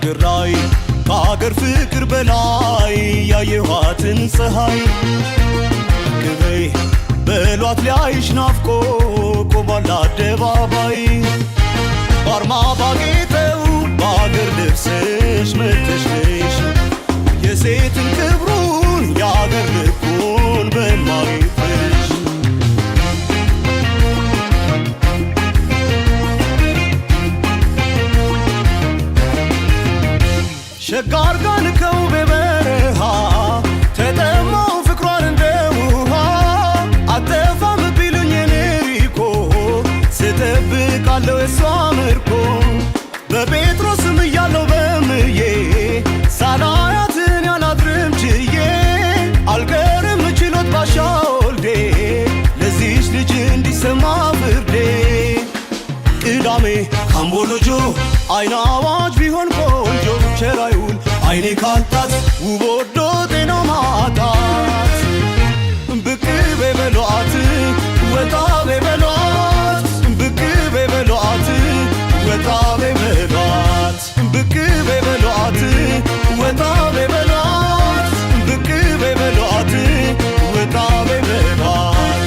ባገር ላይ ከአገር ፍቅር በላይ ያየኋትን ፀሐይ ግበይ በሏት ሊያይሽ ናፍቆ ቆሟል አደባባይ ባርማ ባጌጠው ባገር ልብስሽ መተሽነሽ የሴትን ክብሩን ያገር ልኩን በማይፈሽ ሸጋር ጋልከው በበረሃ ተጠማው ፍቅሯን እንደ ውሃ አጠፋም ቢሉኝ ንሪኮ ስጠብቃለሁ የሷ ምርኮ በጴጥሮስም እያለው በምዬ ሳላያትን ያላድርም ችዬ አልቀርም ችሎት ባሻ ወልዴ ለዚች ልጅ እንዲሰማ ፍርዴ ቅዳሜ ካምቦሎጆ አይን አዋጅ ቢሆን ቆንጆ ቸራዩን አይኔ ካልታት ውቦ